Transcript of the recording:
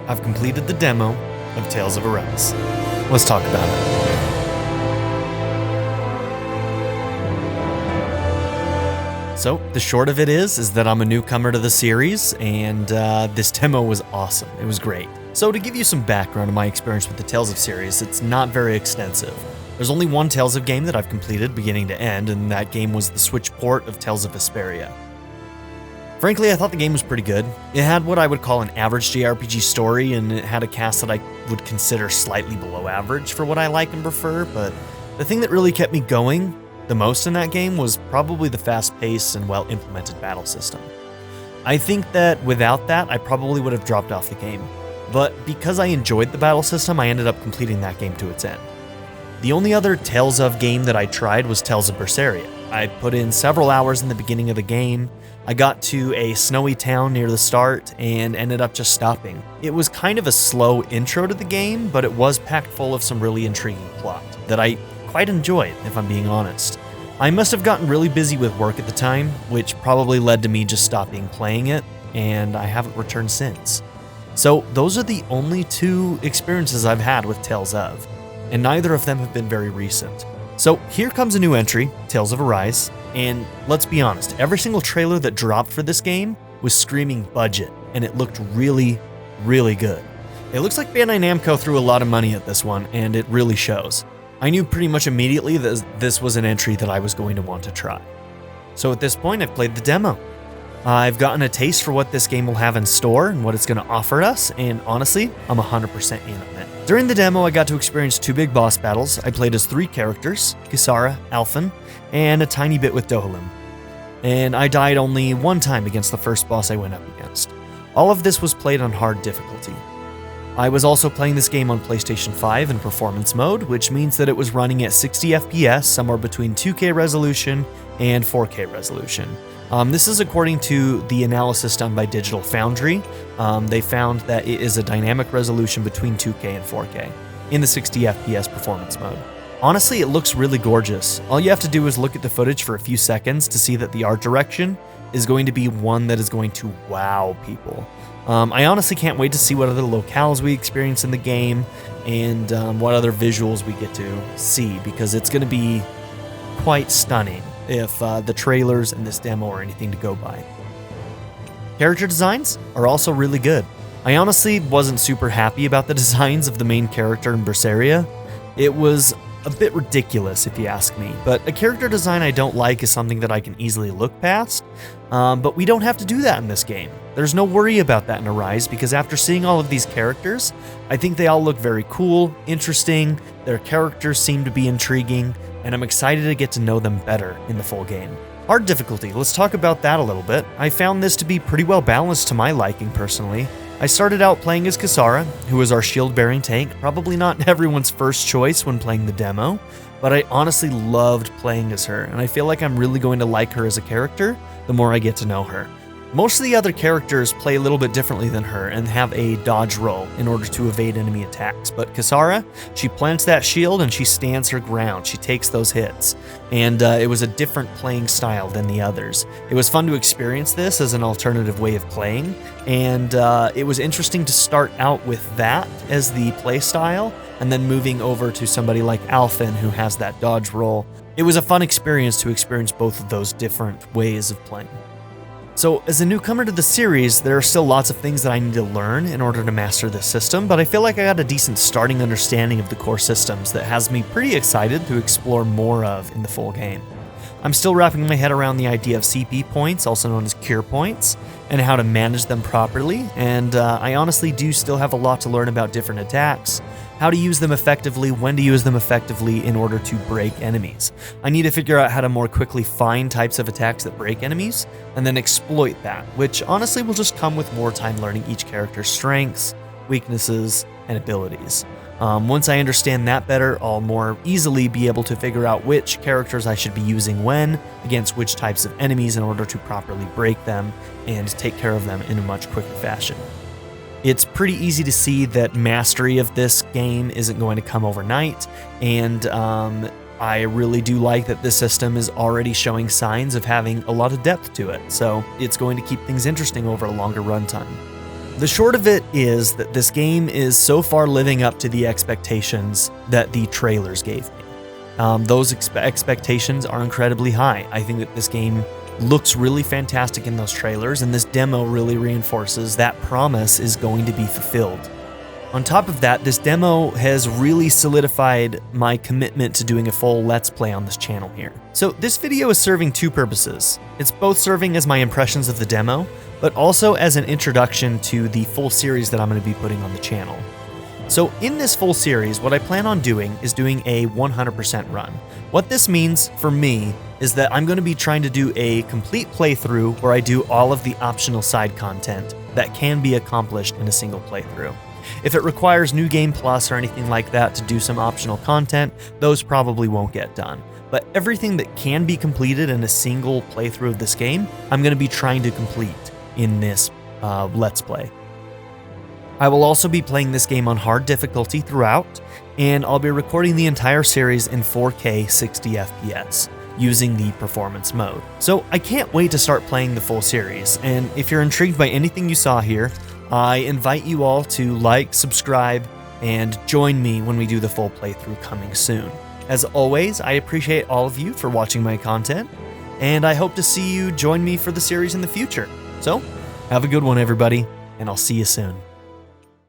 I've completed the demo of Tales of Arise. Let's talk about it. So, the short of it is that I'm a newcomer to the series, and this demo was awesome. It was great. So, to give you some background on my experience with the Tales of series, it's not very extensive. There's only one Tales of game that I've completed beginning to end, and that game was the Switch port of Tales of Vesperia. Frankly, I thought the game was pretty good. It had what I would call an average JRPG story, and it had a cast that I would consider slightly below average for what I like and prefer, but the thing that really kept me going the most in that game was probably the fast-paced and well-implemented battle system. I think that without that, I probably would have dropped off the game, but because I enjoyed the battle system, I ended up completing that game to its end. The only other Tales of game that I tried was Tales of Berseria. I put in several hours in the beginning of the game. I got to a snowy town near the start and ended up just stopping. It was kind of a slow intro to the game, but it was packed full of some really intriguing plot that I quite enjoyed, if I'm being honest. I must have gotten really busy with work at the time, which probably led to me just stopping playing it, and I haven't returned since. So those are the only two experiences I've had with Tales of, and neither of them have been very recent. So here comes a new entry, Tales of Arise, and let's be honest, every single trailer that dropped for this game was screaming budget, and it looked really, really good. It looks like Bandai Namco threw a lot of money at this one, and it really shows. I knew pretty much immediately that this was an entry that I was going to want to try. So at this point, I've played the demo. I've gotten a taste for what this game will have in store and what it's going to offer us, and honestly, I'm 100% in on it. During the demo, I got to experience two big boss battles. I played as three characters, Kisara, Alphen, and a tiny bit with Dohalim. And I died only one time against the first boss I went up against. All of this was played on hard difficulty. I was also playing this game on PlayStation 5 in performance mode, which means that it was running at 60 FPS, somewhere between 2K resolution and 4K resolution. This is according to the analysis done by Digital Foundry. They found that it is a dynamic resolution between 2K and 4K in the 60 FPS performance mode. Honestly, it looks really gorgeous. All you have to do is look at the footage for a few seconds to see that the art direction is going to be one that is going to wow people. I honestly can't wait to see what other locales we experience in the game and what other visuals we get to see, because it's going to be quite stunning if the trailers and this demo are anything to go by. Character designs are also really good. I honestly wasn't super happy about the designs of the main character in Berseria. It was a bit ridiculous if you ask me, but a character design I don't like is something that I can easily look past, but we don't have to do that in this game. There's no worry about that in Arise, because after seeing all of these characters, I think they all look very cool, interesting, their characters seem to be intriguing, and I'm excited to get to know them better in the full game. Hard difficulty, let's talk about that a little bit. I found this to be pretty well balanced to my liking personally. I started out playing as Kisara, who is our shield-bearing tank, probably not everyone's first choice when playing the demo, but I honestly loved playing as her, and I feel like I'm really going to like her as a character the more I get to know her. Most of the other characters play a little bit differently than her and have a dodge roll in order to evade enemy attacks, but Kisara, she plants that shield and she stands her ground, she takes those hits, and it was a different playing style than the others. It was fun to experience this as an alternative way of playing, and it was interesting to start out with that as the play style, and then moving over to somebody like Alphen who has that dodge roll. It was a fun experience to experience both of those different ways of playing. So, as a newcomer to the series, there are still lots of things that I need to learn in order to master this system, but I feel like I got a decent starting understanding of the core systems that has me pretty excited to explore more of in the full game. I'm still wrapping my head around the idea of CP points, also known as cure points, and how to manage them properly, and I honestly do still have a lot to learn about different attacks, how to use them effectively, when to use them effectively in order to break enemies. I need to figure out how to more quickly find types of attacks that break enemies, and then exploit that, which honestly will just come with more time learning each character's strengths, weaknesses, and abilities. Once I understand that better, I'll more easily be able to figure out which characters I should be using when, against which types of enemies in order to properly break them and take care of them in a much quicker fashion. It's pretty easy to see that mastery of this game isn't going to come overnight, and I really do like that this system is already showing signs of having a lot of depth to it, so it's going to keep things interesting over a longer runtime. The short of it is that this game is so far living up to the expectations that the trailers gave me. Those expectations are incredibly high. I think that this game looks really fantastic in those trailers, and this demo really reinforces that promise is going to be fulfilled. On top of that, this demo has really solidified my commitment to doing a full Let's Play on this channel here. So this video is serving two purposes. It's both serving as my impressions of the demo, but also as an introduction to the full series that I'm going to be putting on the channel. So in this full series, what I plan on doing is doing a 100% run. What this means for me is that I'm going to be trying to do a complete playthrough where I do all of the optional side content that can be accomplished in a single playthrough. If it requires New Game Plus or anything like that to do some optional content, those probably won't get done. But everything that can be completed in a single playthrough of this game, I'm going to be trying to complete in this Let's Play. I will also be playing this game on hard difficulty throughout, and I'll be recording the entire series in 4K 60FPS using the performance mode. So I can't wait to start playing the full series, and if you're intrigued by anything you saw here, I invite you all to like, subscribe, and join me when we do the full playthrough coming soon. As always, I appreciate all of you for watching my content, and I hope to see you join me for the series in the future. So, have a good one, everybody, and I'll see you soon.